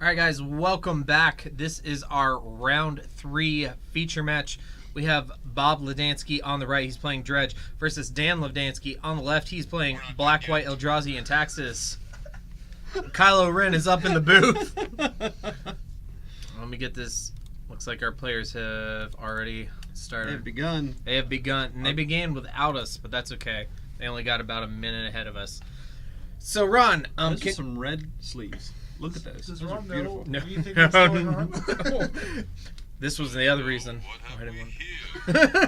All right, guys, welcome back. This is our round 3 feature match. We have Bob Levdansky on the right. He's playing Dredge versus Dan Levdansky on the left. He's playing Black, White, Eldrazi, and Taxes. Kylo Ren is up in the booth. Let me get this. Looks like our players have already started. They have begun. They have begun. And they began without us, but that's okay. They only got about a minute ahead of us. So, Ron. Those are some red sleeves. Look at those. Does Those are Ron beautiful. know? Do you think that's going on? This was the other reason. I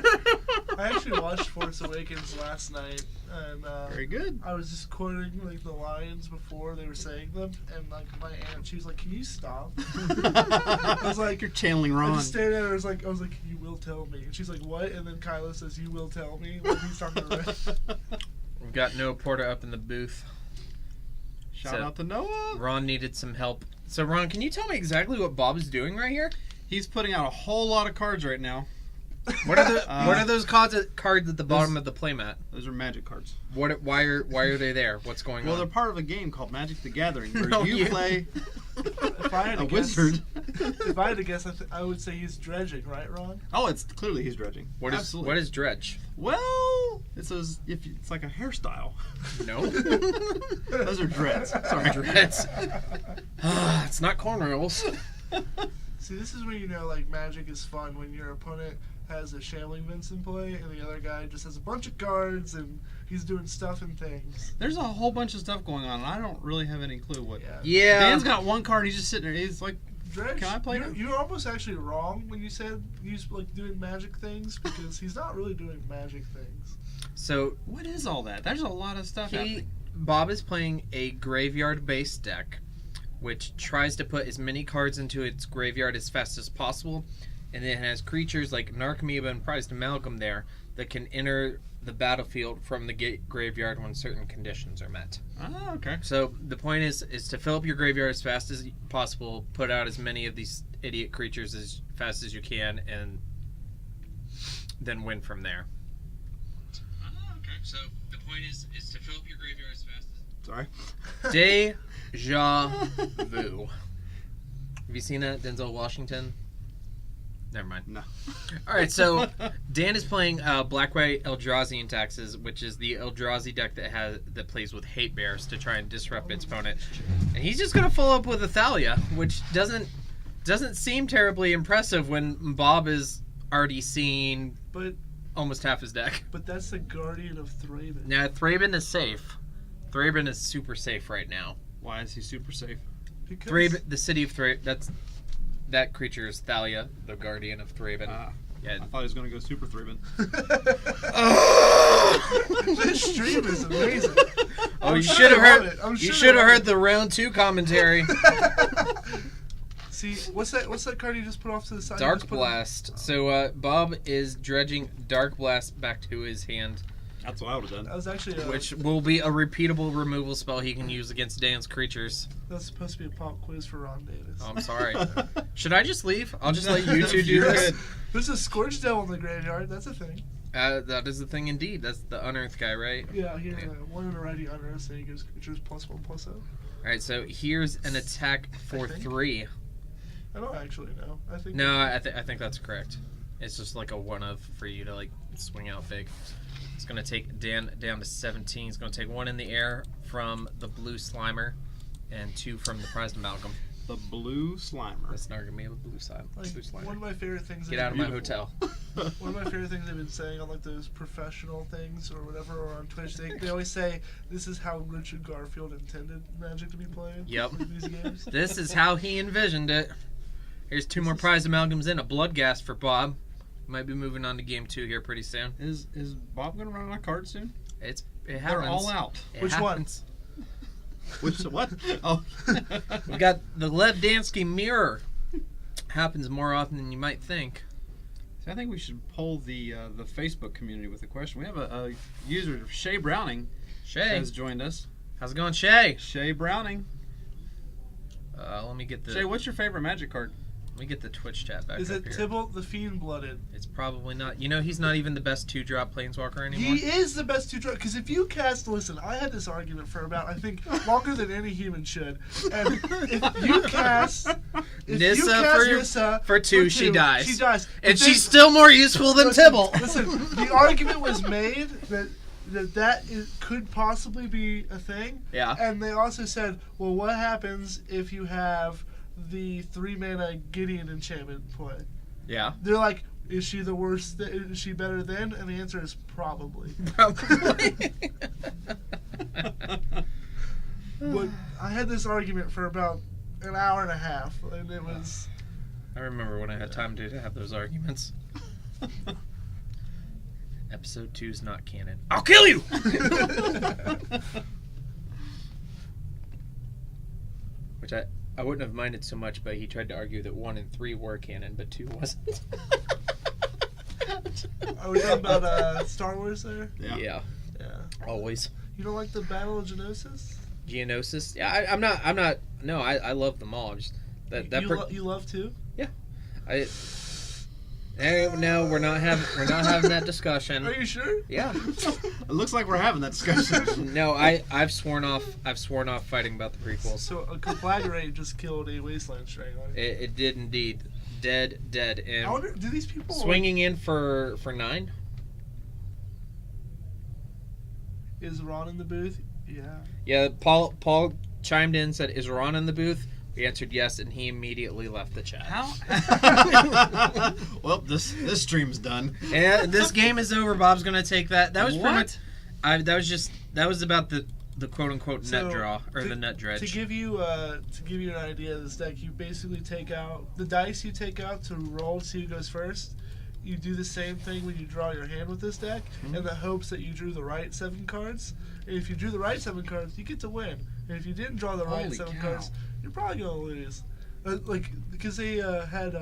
actually watched Force Awakens last night, and Very good. I was just quoting like the lines before they were saying them, and like my aunt, she was like, "Can you stop?" I was like, You're channeling I Ron. just stared at her. I was like, "You will tell me," and she's like, "What?" And then Kylo says, "You will tell me." When he's talking to Red. We've got Noah Porter up in the booth. Shout out to Noah. Ron needed some help. So, Ron, can you tell me exactly what Bob is doing right here? He's putting out a whole lot of cards right now. What are those cards at the bottom of the playmat? Those are magic cards. Why are they there? What's going Well, on? they're part of a game called Magic the Gathering, where No, you you- play If I had a to guess, wizard. if I had to guess, I would say he's dredging, right, Ron? Oh, it's clearly he's dredging. Absolutely. What is Dredge? Well, it's like a hairstyle. No. Those are dreads. Sorry, Dreads. It's not cornrows. See, this is when you know like Magic is fun, when your opponent has a Shambling Vince in play and the other guy just has a bunch of cards and he's doing stuff and things. There's a whole bunch of stuff going on, and I don't really have any clue what. Yeah. Dan's got one card. He's just sitting there. He's like, Dredge, Can I play him? you're almost actually wrong when you said he's like doing magic things, because he's not really doing magic things. So what is all that? There's a lot of stuff happening. Bob is playing a graveyard-based deck, which tries to put as many cards into its graveyard as fast as possible, and then it has creatures like Narcomoeba and Prized Amalgam there that can enter the battlefield from the graveyard when certain conditions are met. Oh, okay. So the point is to fill up your graveyard as fast as possible, put out as many of these idiot creatures as fast as you can, and then win from there. Oh, okay. So the point is to fill up your graveyard as fast as... Sorry. Deja vu. Have you seen that, Denzel Washington? Never mind. No. All right, so Dan is playing Black, White, Eldrazi, and Taxes, which is the Eldrazi deck that plays with Hate Bears to try and disrupt its opponent. And he's just gonna follow up with a Thalia, which doesn't seem terribly impressive when Bob is already seen But almost half his deck. but that's the Guardian of Thraben. Now Thraben is safe. Thraben is super safe right now. Why is he super safe? Because Thraben, the city of Thraben. That creature is Thalia, the guardian of Thraben. Yeah. I thought he was going to go super Thraben. This stream is amazing. Oh, I'm you sure should have they love heard. it. I'm You sure should they have love heard the round 2 commentary. See, what's that card you just put off to the side? You Dark just put Blast. So Bob is dredging Dark Blast back to his hand, That's what I would have That done. was actually which will be a repeatable removal spell he can use against Dan's creatures. that's supposed to be a pop quiz for Ron Davis. Oh, I'm sorry. Should I just leave? I'll just let you two do this. There's a Scourge Devil in the graveyard. That's a thing. That is the thing indeed. That's the Unearth guy, right? Yeah, he has one in a righty unearth, and he gives creatures +1/+0. All right, so here's an attack for I think. 3. I don't actually know. I think. No, I think that's correct. It's just like a one-of for you to like swing out big. It's gonna take Dan down to 17. He's gonna take 1 in the air from the blue Slimer, and 2 from the Prized Amalgam. The Blue Slimer. That's not gonna be a blue side. Like, Blue Slimer. one of my favorite things. Get out of my hotel. One of my favorite things they've been saying on like those professional things or whatever, or on Twitch, they always say this is how Richard Garfield intended Magic to be played. Yep. In these games. This is how he envisioned it. Here's 2 more Prized Amalgams in a Bloodghast for Bob. Might be moving on to game 2 here pretty soon. Is Bob going to run out of cards soon? It happens. They're all out. It Which happens. Which what? Oh. We got the Levdansky mirror. Happens more often than you might think. So I think we should poll the Facebook community with a question. We have a user, Shay Browning, Shay, has joined us. how's it going, Shay? Shay Browning. Let me get the. Shay, what's your favorite Magic card? Let me get the Twitch chat back Is up it here. Tybalt the Fiend Blooded? It's probably not. You know, he's not even the best 2-drop planeswalker anymore. He is the best 2-drop, because if you cast, listen, I had this argument for about, I think, longer than any human should. And if you cast Nissa for 2, she dies. She dies. And she's still more useful than Tybalt. Listen, the argument was made that could possibly be a thing. Yeah. And they also said, well, what happens if you have the 3-mana Gideon enchantment play? Yeah. They're like, is she the worst? Is she better than? And the answer is probably. Probably. But I had this argument for about an hour and a half, and it was. I remember when I had time to have those arguments. Episode 2 is not canon. I'll kill you! Which I wouldn't have minded so much, but he tried to argue that 1 and 3 were canon, but 2 wasn't. Are we talking about Star Wars there? Yeah. Yeah. Always. You don't like the Battle of Geonosis? Geonosis? Yeah, I'm not. No, I love them all. I'm just You love too? No, we're not having that discussion. Are you sure? Yeah. It looks like we're having that discussion. No, I've sworn off fighting about the prequels. So a conflagrate just killed a Wasteland Strain. Right? It did indeed. Dead. And I wonder, do these people swinging in for 9? Is Ron in the booth? Yeah. Yeah, Paul chimed in, said, "Is Ron in the booth?" We answered yes, and he immediately left the chat. How? Well, this stream's done. And this game is over. Bob's gonna take that. That was pretty What? much. That was about the quote unquote So, nut draw or the nut dredge. To give you an idea of this deck, you basically take out the dice you take out to roll to see who goes first. You do the same thing when you draw your hand with this deck, in the hopes that you drew the right 7 cards. And if you drew the right 7 cards, you get to win. And if you didn't draw the right Holy 7 cow. cards, you're probably gonna lose. Because they had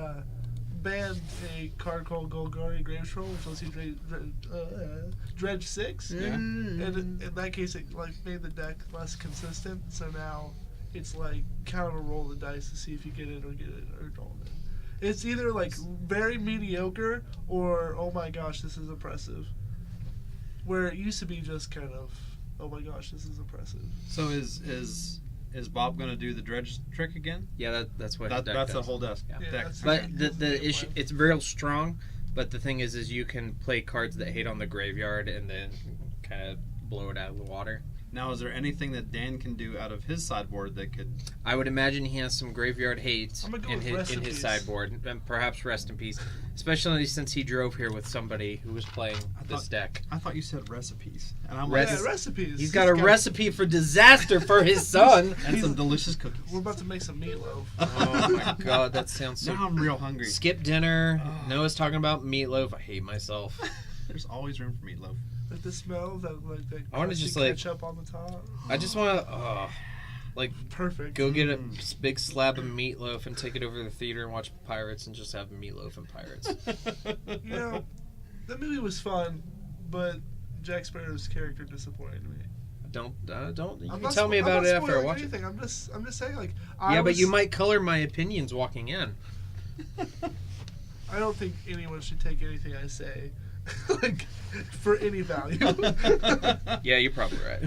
banned a card called Golgari Gravetroll, which lets you dredge 6. Yeah. And in that case, it made the deck less consistent. So now it's kind of a roll the dice to see if you get it or don't. It's either very mediocre or oh my gosh, this is impressive. Where it used to be just kind of oh my gosh, this is impressive. So is Bob gonna do the dredge trick again? Yeah, that's what his deck That's does. the whole desk. Yeah. Deck. That's But that's the issue, plan. it's real strong. But the thing is you can play cards that hate on the graveyard and then kind of blow it out of the water. Now, is there anything that Dan can do out of his sideboard that could? I would imagine he has some graveyard hate I'm gonna go in with his Rest in in his Peace. sideboard, and perhaps rest in peace. Especially since he drove here with somebody who was playing this deck. I thought you said recipes, and I'm Rest- like, Yeah, recipes. He's got a recipe for disaster for his son. and some delicious cookies. We're about to make some meatloaf. Oh my god, that sounds so. Now I'm real hungry. Skip dinner. Oh. Noah's talking about meatloaf. I hate myself. There's always room for meatloaf. Like the smell of that I wanna crunchy just, ketchup on the top. I just want to, Perfect. go get a big slab of meatloaf and take it over to the theater and watch Pirates and just have meatloaf and Pirates. You know, that movie was fun, but Jack Sparrow's character disappointed me. Don't. You I'm can not tell me I'm about not it after I spoiling watch it. anything. I'm just saying But you might color my opinions walking in. I don't think anyone should take anything I say for any value. Yeah, you're probably right.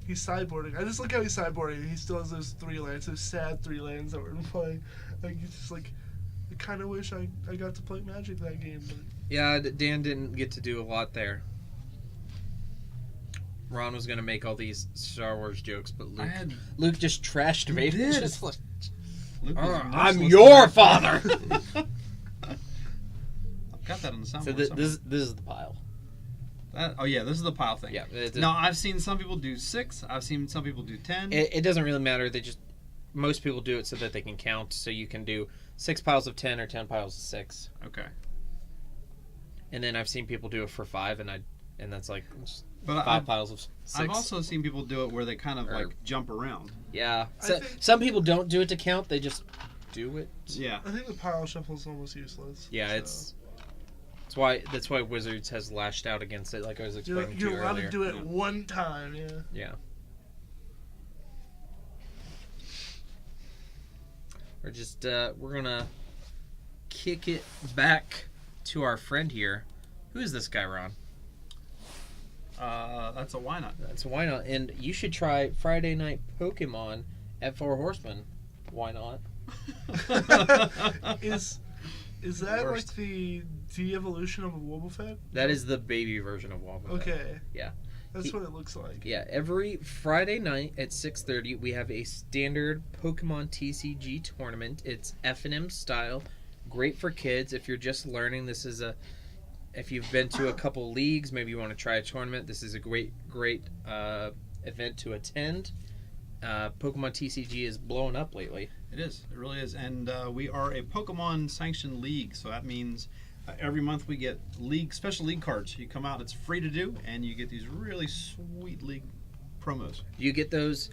He's sideboarding. I just look how he's sideboarding, and he still has those 3 lands, those sad 3 lands that we're playing. He's just I kind of wish I got to play Magic that game. But Yeah, Dan didn't get to do a lot there. Ron was gonna make all these Star Wars jokes, but Luke just trashed me. did. Just like, Luke was I'm merciless your with father. I've got that on the soundboard. So this is the pile. This is the pile thing. Yeah. Now I've seen some people do 6. I've seen some people do 10. It doesn't really matter. Most people do it so that they can count. So you can do 6 piles of 10 or 10 piles of 6. Okay. And then I've seen people do it for 5, and that's like But 5 piles of 6. I've also seen people do it where they kind of jump around. Yeah. I So, think- some people don't do it to count. They just do it. Yeah. I think the pile shuffle is almost useless. Yeah, so. that's why Wizards has lashed out against it, like I was explaining to you You're allowed earlier. to do it Yeah. one time. Yeah. Yeah. we're gonna kick it back to our friend here. Who is this guy, Ron? That's a why not. That's a why not. And you should try Friday Night Pokemon at Four Horsemen. Why not? Is that Worst. like the de-evolution of a Wobbuffet? That is the baby version of Wobbuffet. Okay. Yeah. That's what it looks like. Yeah, every Friday night at 6:30, we have a standard Pokemon TCG tournament. It's F&M style. Great for kids if you're just learning. If you've been to a couple leagues, maybe you want to try a tournament, this is a great event to attend. Pokemon TCG is blowing up lately. It is. It really is. And we are a Pokemon sanctioned league, so that means every month we get special league cards. You come out, it's free to do, and you get these really sweet league promos. Do you get those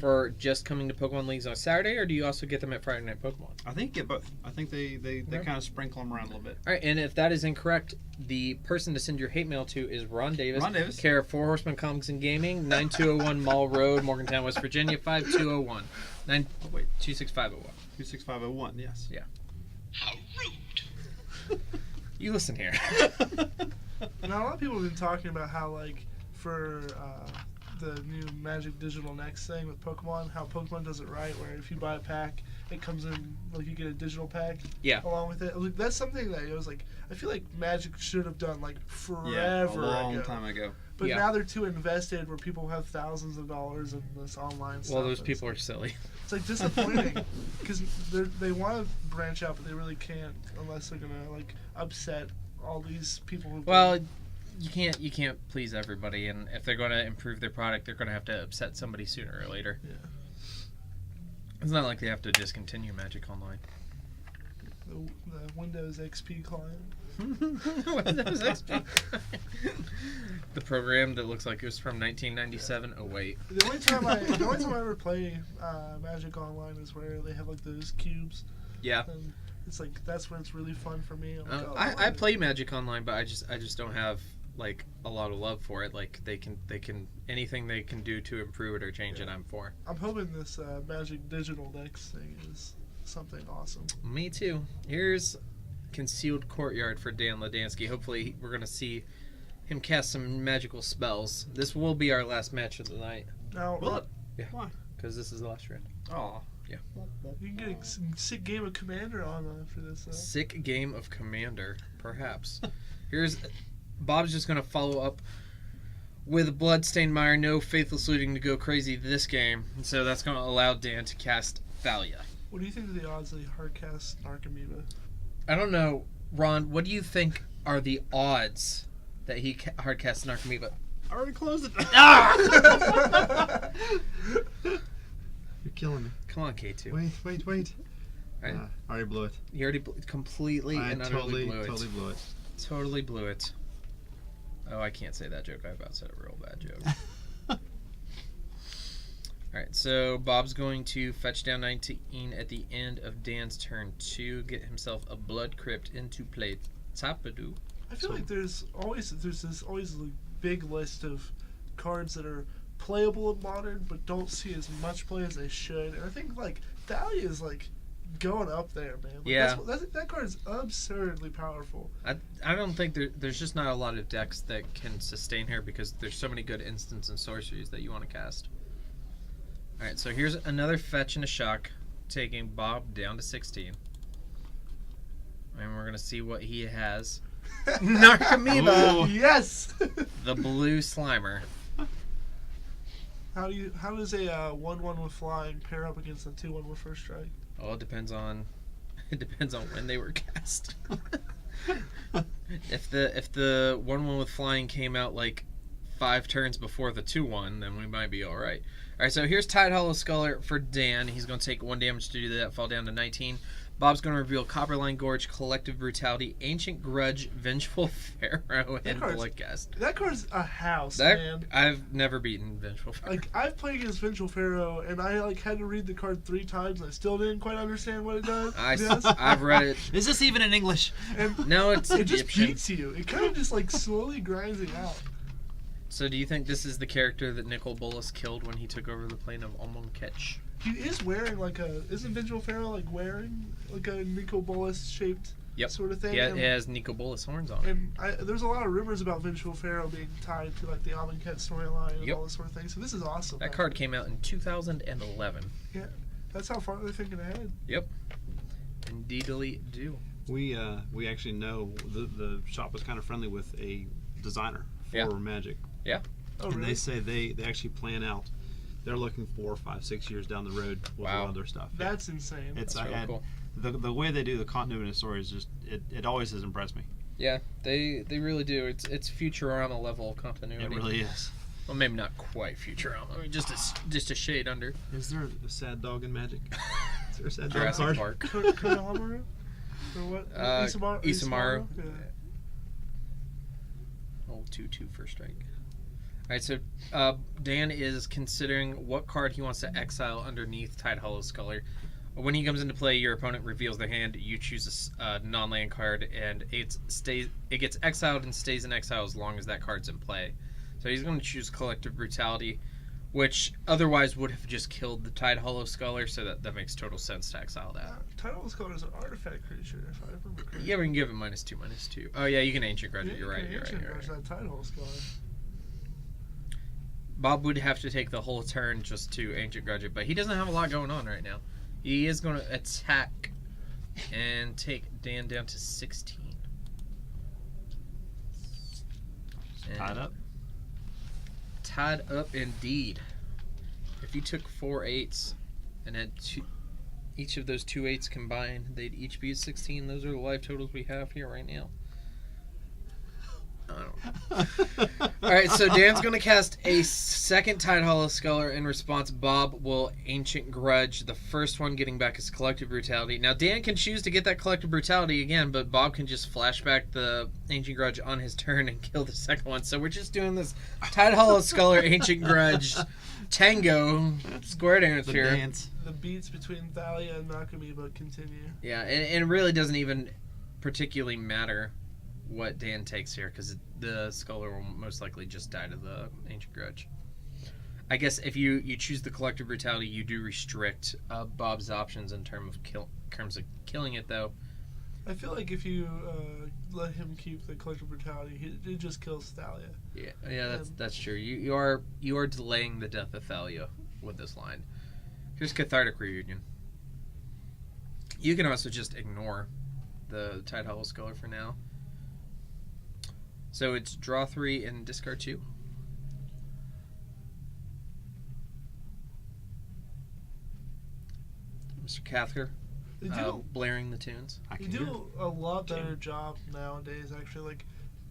for just coming to Pokemon leagues on Saturday, or do you also get them at Friday Night Pokemon? I think you get both. I think they kind of sprinkle them around a little bit. All right, and if that is incorrect, the person to send your hate mail to is Ron Davis. Ron Davis. Care of Four Horsemen Comics and Gaming, 9201 Mall Road, Morgantown, West Virginia, 52001. 26501. 26501, yes. Yeah. How rude! You listen here. Now, a lot of people have been talking about how, like, for the new Magic Digital Next thing with Pokemon, how Pokemon does it right, where if you buy a pack, it comes in, like, you get a digital pack along with it. Like, that's something that, I feel like Magic should have done, like, forever a long ago. time ago. But Yeah. now they're too invested where people have thousands of dollars in this online stuff. Well, those and people are silly. It's like disappointing because they want to branch out, but they really can't unless they're gonna like upset all these people. Who Well, you can't please everybody, and if they're going to improve their product, they're going to have to upset somebody sooner or later. Yeah. It's not like they have to discontinue Magic Online. The Windows XP client. Windows XP. The program that looks like it was from 1997. Oh wait. The only time I ever play Magic Online is where they have like those cubes. Yeah. And it's like that's where it's really fun for me. I'm like, oh, I play Magic Online, but I just don't have like a lot of love for it. Like they can anything they can do to improve it or change it, I'm for. I'm hoping this Magic Digital Next thing is something awesome. Me too. Here's Concealed Courtyard for Dan Levdansky. Hopefully we're gonna see him cast some magical spells. This will be our last match of the night. Now, Will it? Yeah. Why? Because this is the last round. Oh. Yeah. you can get a sick game of Commander on for this. Sick game of Commander, perhaps. Here's Bob's just gonna follow up with Bloodstained Mire. No Faithless Looting to go crazy this game, and so that's gonna allow Dan to cast Thalia. What do you think of the odds that he hardcast Narcomoeba? I don't know, Ron. What do you think are the odds that he hardcasts Narcomoeba? I already closed it. You're killing me. Come on, K2. Wait. Right. I already blew it. You already completely I and utterly blew it. totally blew it. Totally blew it. Oh, I can't say that joke. I about said a real bad joke. Alright, so Bob's going to fetch down 19 at the end of Dan's turn 2, get himself a Blood Crypt into play. Tapadoo. I feel like there's always like big list of cards that are playable in Modern but don't see as much play as they should. And I think like Thalia is like going up there, man. Like, Yeah. that card is absurdly powerful. I don't think there's just not a lot of decks that can sustain her because there's so many good instants and sorceries that you want to cast. Alright, so here's another fetch and a shock, taking Bob down to 16. And we're going to see what he has. Narcomoeba! Yes. The blue Slimer. How does a 1/1 with flying pair up against a 2/1 with first strike? Oh, it depends on when they were cast. If the 1/1 with flying came out like 5 turns before the 2/1, then we might be all right. All right, so here's Tide Hollow Scholar for Dan. He's going to take 1 damage to do that, fall down to 19. Bob's going to reveal Copperline Gorge, Collective Brutality, Ancient Grudge, Vengeful Pharaoh, and Bloodcast. That card's a house, That, man. I've never beaten Vengeful Pharaoh. Like I've played against Vengeful Pharaoh, and I like had to read the card 3 times, and I still didn't quite understand what it does. I've read it. Is this even in English? And No, it's it just Egyptian. beats you. It kind of just like slowly grinds it out. So do you think this is the character that Nicol Bolas killed when he took over the plane of Amonkhet? He is wearing like a. Isn't Vengeful Pharaoh like wearing like a Nico Bolas shaped sort of thing? Yeah, and, it has Nico Bolas horns on it. And there's a lot of rumors about Vengeful Pharaoh being tied to like the Amonkhet storyline and Yep. all this sort of thing. So this is awesome. That card came out in 2011. Yeah, that's how far they're thinking ahead. Yep. Indeedly do. We actually know the shop was kind of friendly with a designer for Yeah. Magic. Yeah. Oh, And really? they say they actually plan out. They're looking 4, 5, 6 years down the road with a lot of their stuff. That's insane. It's That's really cool. The way they do the continuity of the story is just it always has impressed me. Yeah, they really do. It's Futurama level continuity. It really is. Well, maybe not quite Futurama. I mean, just a shade under. Is there a sad dog in Magic? Is there a sad dog Jurassic card? Park. Konohamaru? Or what? Isamaru. Yeah. Oh, 2/2 first strike. All right, so Dan is considering what card he wants to exile underneath Tide Hollow Sculler. When he comes into play, your opponent reveals their hand. You choose a non-land card, and it gets exiled and stays in exile as long as that card's in play. So he's going to choose Collective Brutality, which otherwise would have just killed the Tide Hollow Sculler. So that makes total sense to exile that. Title Scholar is an artifact creature, if I remember correctly. Yeah, we can give it -2/-2. Oh yeah, you can Ancient Grudge it. You're right. That Title Scholar. Bob would have to take the whole turn just to Ancient Grudge it, but he doesn't have a lot going on right now. He is going to attack and take Dan down to 16. And Tied up. Tied up indeed. If you took 4 8s and had each of those 2 8s combined, they'd each be at 16. Those are the life totals we have here right now. Alright, so Dan's going to cast a second Tide Hollow Sculler. In response, Bob will Ancient Grudge, the first one getting back his Collective Brutality. Now, Dan can choose to get that Collective Brutality again, but Bob can just flashback the Ancient Grudge on his turn and kill the second one. So we're just doing this Tide Hollow Sculler, Ancient Grudge, Tango, square dance The here. dance. The beats between Thalia and Nakamiba continue. Yeah, and it really doesn't even particularly matter what Dan takes here, because the Sculler will most likely just die to the Ancient Grudge. I guess if you choose the Collective Brutality, you do restrict Bob's options in terms of killing it, though. I feel like if you let him keep the Collective Brutality, it just kills Thalia. Yeah, that's true. You are delaying the death of Thalia with this line. Here's Cathartic Reunion. You can also just ignore the Tide Hollow Sculler for now. So it's draw 3 and discard 2. Mr. Cathker, They do, blaring the tunes. I they can hear it. do a lot better job nowadays, actually, like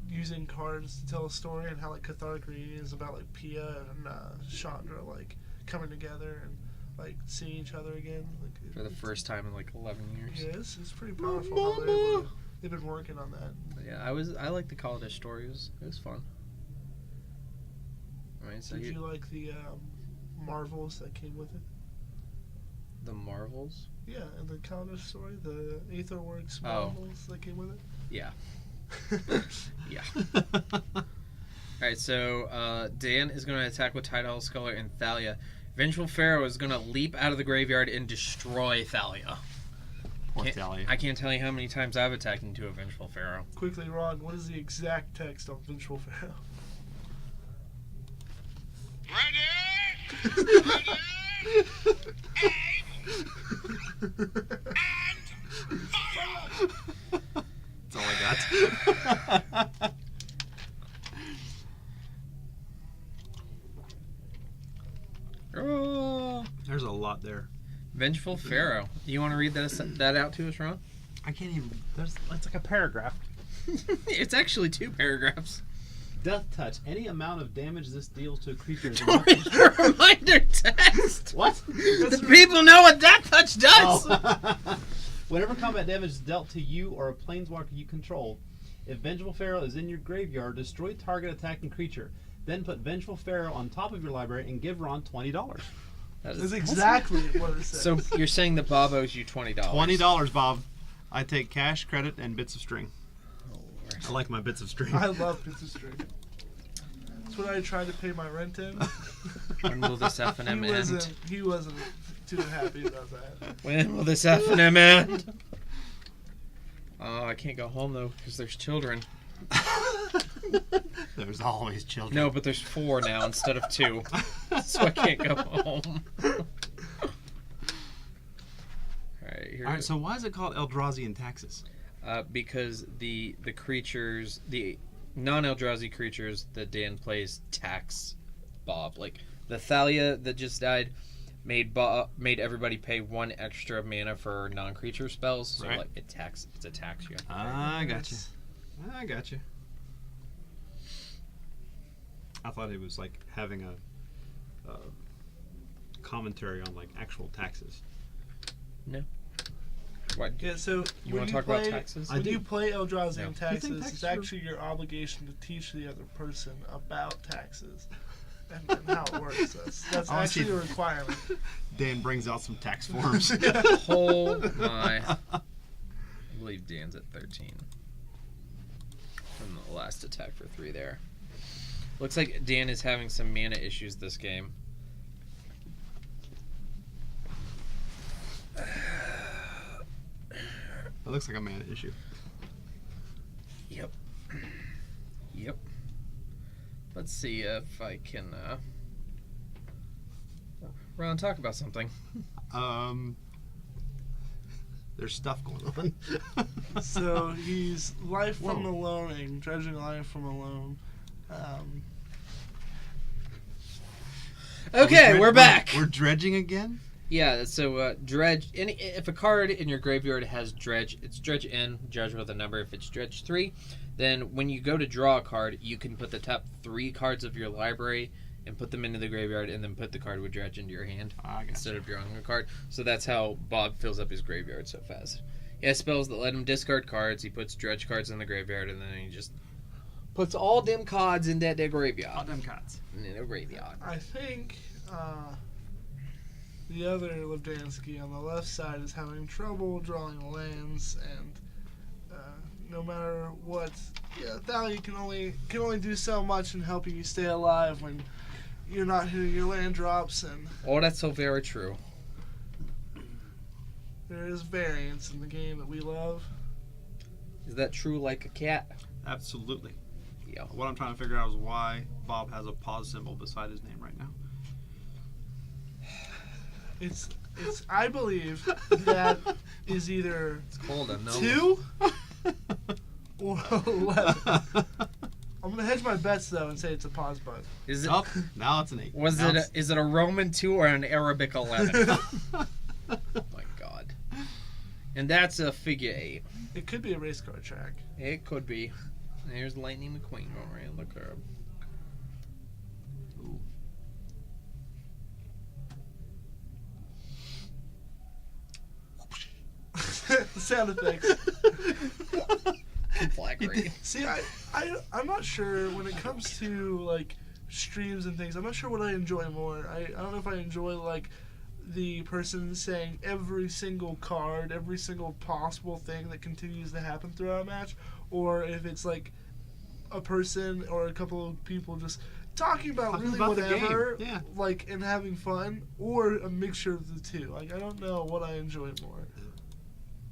using cards to tell a story, and how like Cathartic Reunion is about like Pia and Chandra like coming together and like seeing each other again. Like, For the first time in like 11 years. yeah, it's pretty powerful how they've been working on that. But yeah, I like the Kaladesh story. It was fun. Alright, so Did here, you like the Marvels that came with it? the Marvels. Yeah, and the Kaladesh story, the Aetherworks Oh. Marvels that came with it. Yeah. Yeah. Alright, so Dan is going to attack with Tide Hollow Sculler and Thalia. Vengeful Pharaoh is going to leap out of the graveyard and destroy Thalia. Poor Thalia. I can't tell you how many times I've attacked into a Vengeful Pharaoh. Quickly, Ron, what is the exact text on Vengeful Pharaoh? Ready? Ready? And fire! That's all I got. Oh, There's a lot there. Vengeful Pharaoh. You want to read that out to us, Ron? I can't even. That's like a paragraph. It's actually 2 paragraphs. Death touch. Any amount of damage this deals to a creature is Don't read the reminder text. What? The people know what Death Touch does. Oh. Whenever combat damage is dealt to you or a planeswalker you control, if Vengeful Pharaoh is in your graveyard, destroy target attacking creature. Then put Vengeful Pharaoh on top of your library and give Ron $20. That's exactly what it says. So you're saying that Bob owes you $20? $20, Bob. I take cash, credit, and bits of string. I like my bits of string. I love bits of string. That's what I tried to pay my rent in. When will this F&M end? He wasn't too happy about that. When will this F&M end? Oh, I can't go home though because there's children. There's always children. No, but there's 4 now instead of 2, so I can't go home. All right, So why is it called Eldrazi in Taxes? because the creatures, the non-Eldrazi creatures that Dan plays tax Bob. Like the Thalia that just died made everybody pay 1 extra mana for non-creature spells. So Right. like it's a tax you have to pay. I got you. I thought it was like having a commentary on like actual taxes. What? Yeah, so You when want to talk about taxes? When you play Eldrazi No. and You taxes, think it's taxes are- actually your obligation to teach the other person about taxes and how it works. That's I see. actually a requirement. Dan brings out some tax forms. Oh my. I believe Dan's at 13. From the last attack for 3 there. Looks like Dan is having some mana issues this game. That looks like a mana issue. Yep. Let's see if I can Ron, talk about something. There's stuff going on. So he's life from Whoa. aloneing, dredging life from alone. Okay, we're back. We're dredging again? Yeah, so Dredge, if a card in your graveyard has Dredge, it's Dredge N, judge with a number. If it's Dredge 3, then when you go to draw a card, you can put the top 3 cards of your library and put them into the graveyard and then put the card with Dredge into your hand instead of drawing a card. So that's how Bob fills up his graveyard so fast. He has spells that let him discard cards, he puts Dredge cards in the graveyard, and then he just puts all them cards in that graveyard. All them cards. In the graveyard. I think the other Levdansky on the left side is having trouble drawing lands, and no matter what, Thalia can only do so much in helping you stay alive when you're not hitting your land drops, and Oh, that's so very true. there is variance in the game that we love. Is that true like a cat? Absolutely. Yeah. What I'm trying to figure out is why Bob has a pause symbol beside his name right now. It's I believe that is either It's cold, I know. 2 or 11. I'm gonna hedge my bets though and say it's a pause button. Is it? Oh, now it's an 8. Is it a Roman 2 or an Arabic 11? Oh my god. And that's a figure 8. It could be a race car track. It could be. There's Lightning McQueen going around the curb. Sound effects. Conflaggery. See, I'm not sure when it comes to like streams and things. I'm not sure what I enjoy more. I don't know if I enjoy like the person saying every single card, every single possible thing that continues to happen throughout a match, or if it's like a person or a couple of people just talking about really about the whatever, game, yeah. like, and having fun, or a mixture of the two. Like, I don't know what I enjoy more.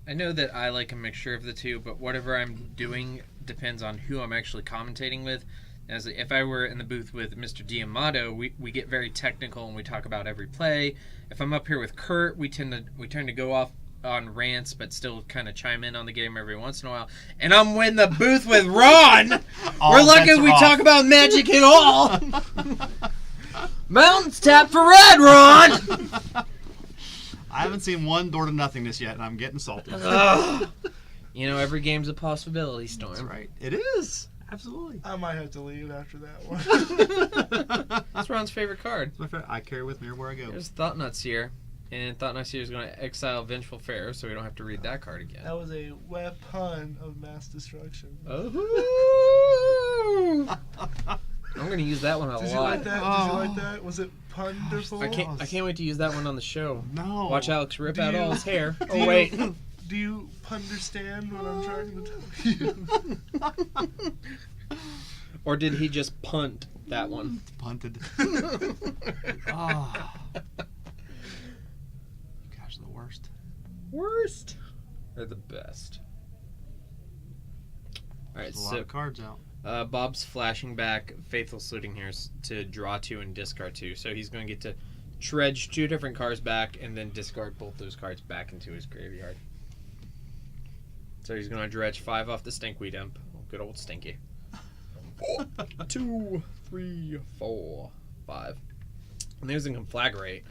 I know that I like a mixture of the two, but whatever I'm doing depends on who I'm actually commentating with. As if I were in the booth with Mr. Diamato, we get very technical and we talk about every play. If I'm up here with Kurt, we tend to go off on rants, but still kind of chime in on the game every once in a while. And I'm in the booth with Ron. We're lucky bets we are off. talk about Magic at all. Mountains tap for red, Ron. I haven't seen one door to nothingness yet, and I'm getting salty. Ugh. You know, every game's a possibility, Storm. That's right. It is. Absolutely. I might have to leave after that one. That's Ron's favorite card. My friend, I carry with me everywhere I go. There's Thought Seer, and Thought Seer is going to exile Vengeful Fair, so we don't have to read that card again. That was a weapon of mass destruction. Oh. I'm going to use that one a Did you lot. like that? Did you like that? Was it punderful? I can't wait to use that one on the show. No. Watch Alex rip Do out you- all his hair. do Oh you- wait. Do you understand what I'm trying to tell you? Or did he just punt that one? Punted. Oh. worst. Worst. They're the best. All right, There's a lot of cards out. Bob's flashing back Faithful Saluting here to draw 2 and discard 2. So he's going to get to dredge 2 different cards back and then discard both those cards back into his graveyard. So he's going to dredge 5 off the Stinkweed Imp. Good old Stinky. 2, 3, 4, 5. And there's a Conflagrate.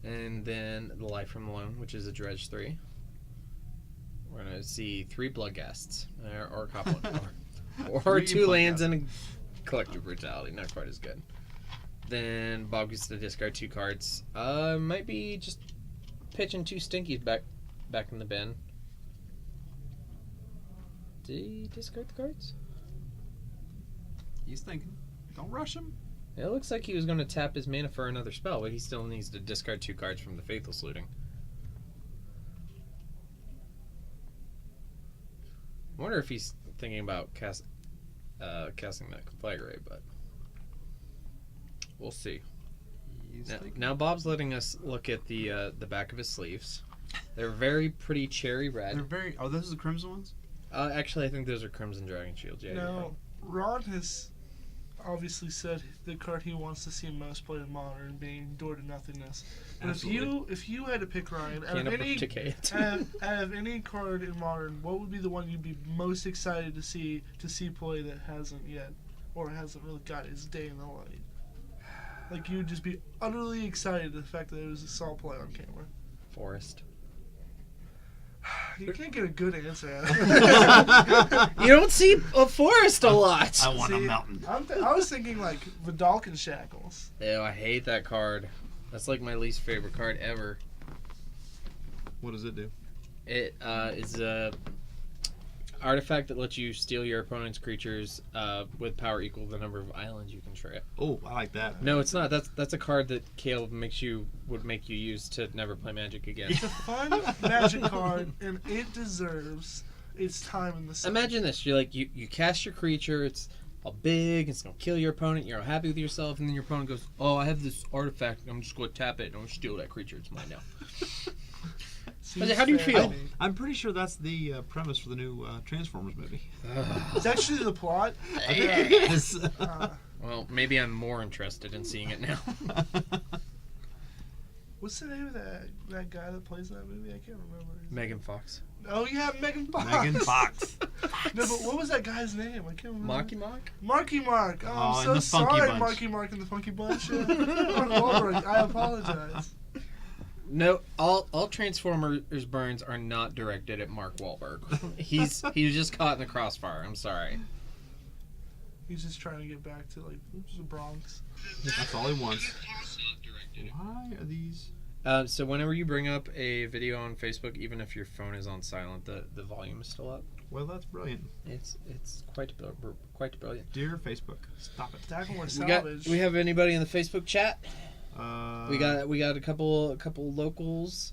And then the Life from the Loam, which is a dredge 3. We're going to see 3 Bloodghasts. Or a couple or 2 lands and a Collective Brutality. Not quite as good. Then Bob gets to discard 2 cards. Might be just pitching 2 Stinkies back in the bin. Did he discard the cards? He's thinking. Don't rush him. It looks like he was going to tap his mana for another spell, but he still needs to discard 2 cards from the Faithful Saluting. I wonder if he's thinking about casting that Conflagrate, but we'll see. Now Bob's letting us look at the back of his sleeves. They're very pretty cherry red. They're very. Oh, those are the crimson ones. Actually, I think those are Crimson Dragon Shields. Yeah. Now, Ron has obviously said the card he wants to see most played in Modern being Door to Nothingness. And if you had to pick, Ryan, out of any card in Modern, what would be the one you'd be most excited to see play that hasn't yet, or hasn't really got its day in the light? Like, you'd just be utterly excited at the fact that it was a saw play on camera. Forest. You can't get a good answer out of it. You don't see a forest a lot. I want a mountain. I was thinking like Vidalcan Shackles. Ew, I hate that card. That's like my least favorite card ever. What does it do? It is a artifact that lets you steal your opponent's creatures with power equal to the number of islands you control. Oh, I like that. No, it's not. That's a card that Caleb would make you use to never play Magic again. It's a fun Magic card, and it deserves its time in the set. Imagine this: you cast your creature. It's all big. It's gonna kill your opponent. You're happy with yourself, and then your opponent goes, "Oh, I have this artifact. I'm just gonna tap it and I'm gonna steal that creature. It's mine now." How do you feel? I'm pretty sure that's the premise for the new Transformers movie. It's actually the plot. I think it is. Well, maybe I'm more interested in seeing it now. What's the name of that guy that plays that movie? I can't remember. Megan Fox. Oh yeah, Megan Fox. Megan Fox. No, but what was that guy's name? I can't remember. Marky Mark? Marky Mark. Oh, I'm and so the Funky sorry, Bunch. Marky Mark and the Funky Bunch. Mark Wahlberg, I apologize. No, all Transformers burns are not directed at Mark Wahlberg. He's just caught in the crossfire. I'm sorry. He's just trying to get back to like the Bronx. That's all he wants. Why are these? So whenever you bring up a video on Facebook, even if your phone is on silent, the volume is still up. Well, that's brilliant. It's quite brilliant. Dear Facebook, stop it. Tackle or salvage. We have anybody in the Facebook chat? We got a couple locals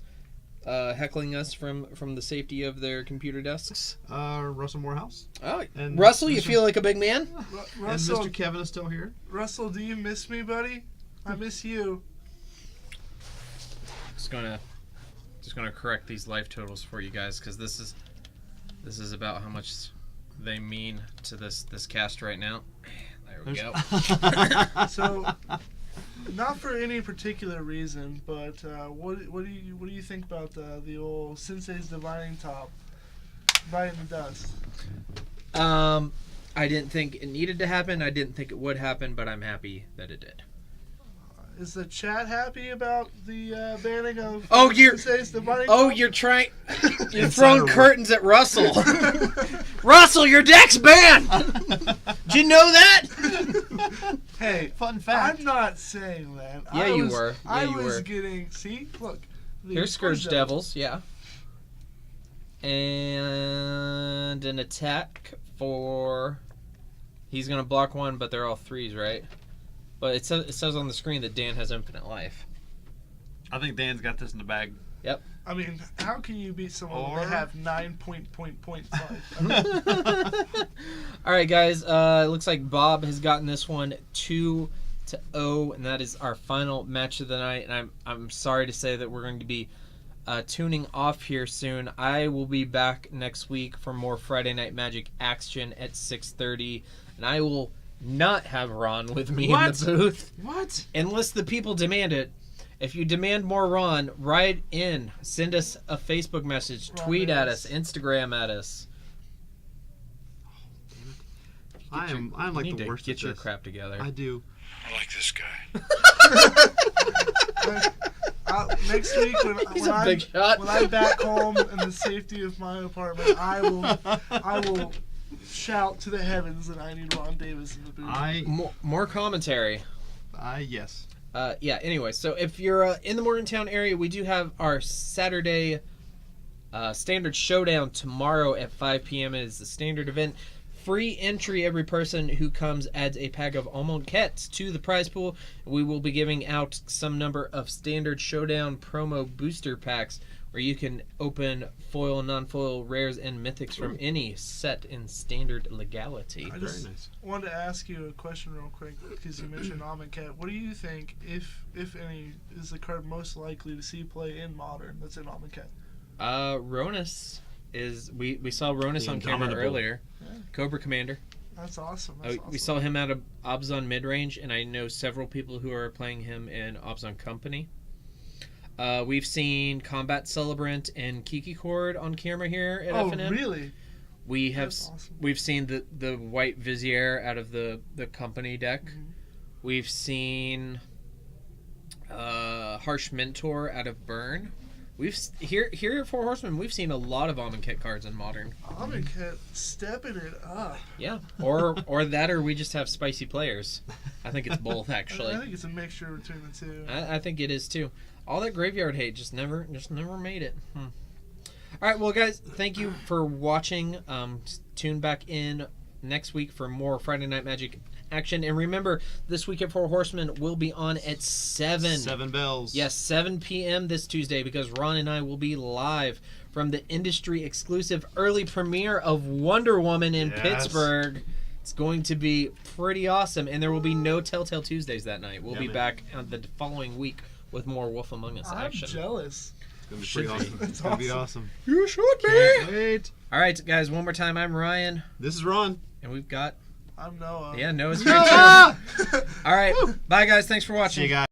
heckling us from the safety of their computer desks. Russell Morehouse. Oh, And Russell, you Mr. feel like a big man? Russell, And Mr. Kevin is still here. Russell, do you miss me, buddy? I miss you. Just gonna correct these life totals for you guys because this is about how much they mean to this cast right now. There we go. So, not for any particular reason, but what do you think about the old Sensei's Divining Top biting the dust? I didn't think it needed to happen. I didn't think it would happen, but I'm happy that it did. Is the chat happy about the banning of Sensei's Divining Top? You're throwing curtains at Russell. Russell, your deck's banned. Did you know that? Hey, fun fact. I'm not saying that. Yeah, you were. Yeah, I you was were. getting. See, look. Here's Scourge Devils, yeah. And an attack for. He's gonna block one, but they're all 3s, right? But it says on the screen that Dan has infinite life. I think Dan's got this in the bag. Yep. I mean, how can you beat someone when they have 9.5? All right, guys. It looks like Bob has gotten this one 2 0, and that is our final match of the night. And I'm sorry to say that we're going to be tuning off here soon. I will be back next week for more Friday Night Magic action at 6:30, and I will not have Ron with me in the booth. What? Unless the people demand it. If you demand more Ron, write in. Send us a Facebook message. Ron Tweet at Davis. us. Instagram at us. I'm You like need the to worst get at your this. crap together. I do. I like this guy. Next week He's a big shot. when I'm back home in the safety of my apartment, I will shout to the heavens that I need Ron Davis in the booth. More commentary. Yes. Yeah, anyway, so if you're in the Morgantown area, we do have our Saturday Standard Showdown tomorrow at 5 p.m. It is the standard event. Free entry. Every person who comes adds a pack of Amonkhet to the prize pool. We will be giving out some number of Standard Showdown promo booster packs where you can open foil, non-foil, rares, and mythics from any set in Standard legality. I Very just nice. wanted to ask you a question real quick because you mentioned Amonkhet. What do you think, if any, is the card most likely to see play in Modern that's in Amonkhet? Ronus is we saw Ronus The on camera Indomitable. earlier. Yeah. Cobra Commander. That's awesome. That's awesome. We saw him out of Obzon midrange, and I know several people who are playing him in Obzon Company. We've seen Combat Celebrant and Kiki Cord on camera here at Oh, FNM. really? We have That's awesome. we've seen the white Vizier out of the company deck. Mhm. We've seen Harsh Mentor out of Burn. Here at Four Horsemen, we've seen a lot of Amonkhet cards in Modern. Amonkhet stepping it up. Yeah, or that, or we just have spicy players. I think it's both, actually. I think it's a mixture between the two. I think it is too. All that graveyard hate just never made it. All right, well, guys, thank you for watching. Tune back in next week for more Friday Night Magic action, and remember, this week at Four Horsemen will be on at 7. 7 bells. Yes, 7 p.m. this Tuesday, because Ron and I will be live from the industry exclusive early premiere of Wonder Woman in Yes. Pittsburgh. It's going to be pretty awesome, and there will be no Telltale Tuesdays that night. We'll Yeah, be man. back the following week with more Wolf Among Us I'm action. jealous. It's gonna be Should pretty be. awesome. That's It's gonna be awesome. awesome. You should Can't wait. All right, guys, one more time. I'm Ryan, This is Ron. and we've got I'm Noah. Noah's here too. All right, bye, guys. Thanks for watching. See you guys.